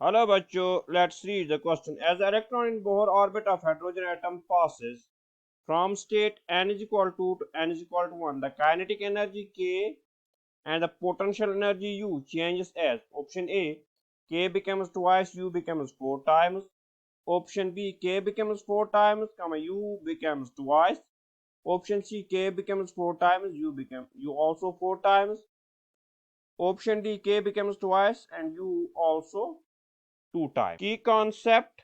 Hello बच्चों, let's read the question. As the electron in Bohr orbit of hydrogen atom passes from state n is equal to n is equal to 1, the kinetic energy K and the potential energy U changes as option A, K becomes twice, U becomes 4 times. Option B, K becomes 4 times, U becomes twice. Option C, K becomes 4 times, U also 4 times. Option D, K becomes twice and U also 2 times. की concept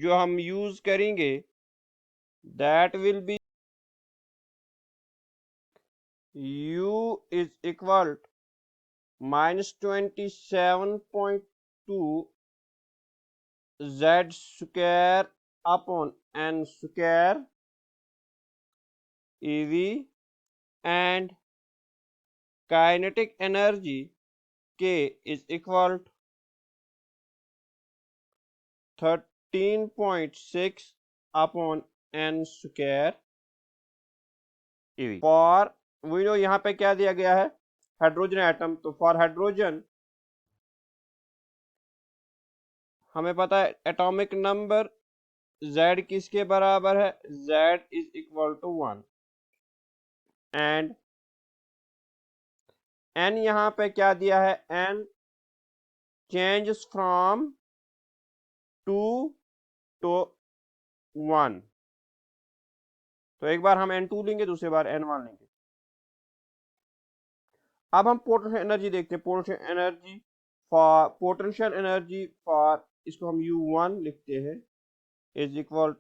जो हम use करेंगे that will B U is equal -27.2 Z square upon N square EV and kinetic energy K is equal 13.6 upon N square EV. For we know यहाँ पे क्या दिया गया है, हाइड्रोजन एटम. तो फॉर हाइड्रोजन हमें पता है एटॉमिक नंबर Z किसके बराबर है, Z is equal to 1 and N यहाँ पे क्या दिया है, N चेंजेस फ्रॉम 2 to 1. तो एक बार हम N2 लेंगे, दूसरी बार N1 लेंगे. अब हम पोटेंशियल एनर्जी देखते हैं. पोटेंशियल एनर्जी फॉर इसको हम U1 लिखते हैं is equal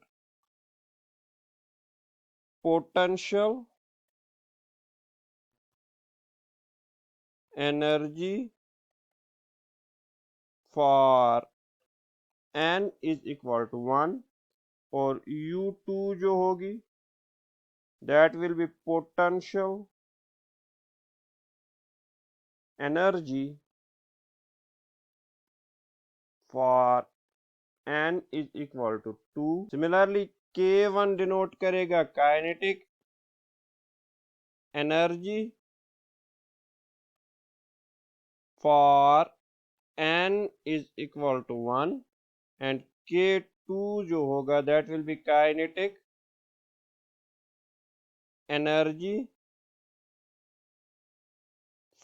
potential energy for N is equal to 1 और U2 जो होगी that will be potential energy for N is equal to 2. Similarly K1 denote करेगा kinetic energy for N is equal to 1 and K2 जो होगा that will be kinetic energy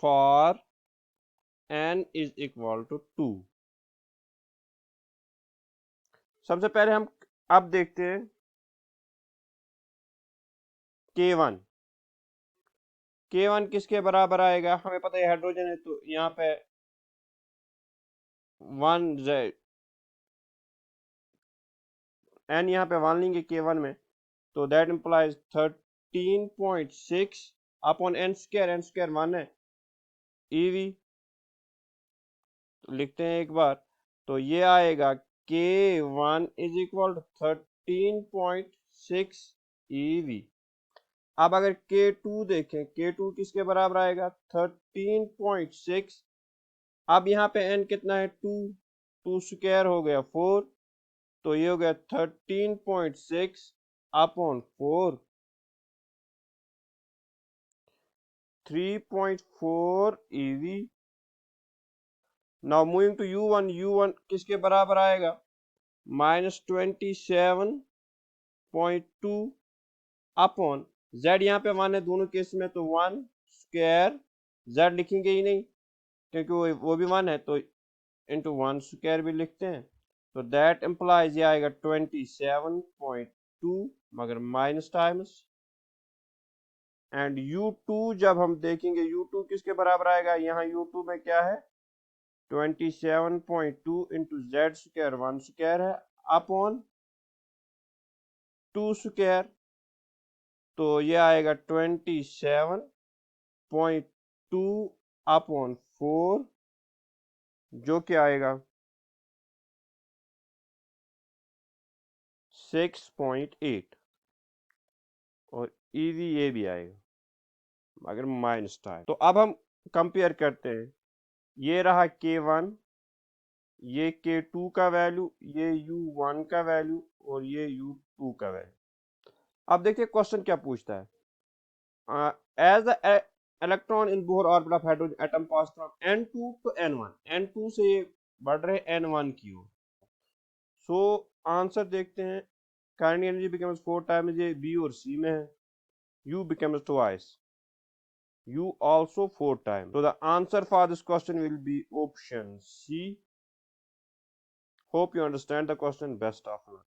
for N is equal to 2. सबसे पहले हम अब देखते हैं K1. K1 किसके बराबर आएगा, हमें पता है हाइड्रोजन है तो यहाँ पे 1Z N यहाँ पे 1 लेंगे K1 में, तो that implies 13.6 upon N square 1 है EV. तो लिखते हैं एक बार, तो ये आएगा K1 is equal to 13.6 EV. अब अगर K2 देखें, K2 किसके बराबर आएगा 13.6. अब यहाँ पे N कितना है 2 स्क्वायर हो गया 4, तो ये हो गया 13.6 upon 4 3.4 EV. Now moving to U1 किसके बराबर आएगा -27.2 अपॉन Z यहाँ पे 1 है दोनों केस में, तो 1 स्क्वायर Z लिखेंगे ही नहीं क्योंकि वो भी 1 है, तो इंटू 1 स्क्वायर भी लिखते हैं. तो दैट इंप्लाइज ये आएगा 27.2 मगर माइनस टाइम्स. एंड U2 जब हम देखेंगे U2 किसके बराबर आएगा, यहाँ U2 में क्या है 27.2 इंटू Z स्क्वायर 1 स्क्वायर है अपॉन 2 स्क्वायर, तो ये आएगा 27.2 अपॉन 4 जो कि आएगा 6.8 और EV ये भी आएगा मगर माइनस टाइम. तो अब हम कंपेयर करते हैं, ये रहा K1, ये K2 का वैल्यू, ये U1 का वैल्यू और ये U2 का वैल्यू. अब देखिए क्वेश्चन क्या पूछता है. As the electron in Bohr orbit of hydrogen atom pass from n2 to n1, n2 से ये बढ़ रहे n1 की ओर। सो आंसर देखते हैं, काइनेटिक एनर्जी बिकम्स 4 टाइम्स, ये बी और सी में है, u becomes twice, u also 4 times. So the answer for this question will be option C. Hope you understand the question. Best of luck.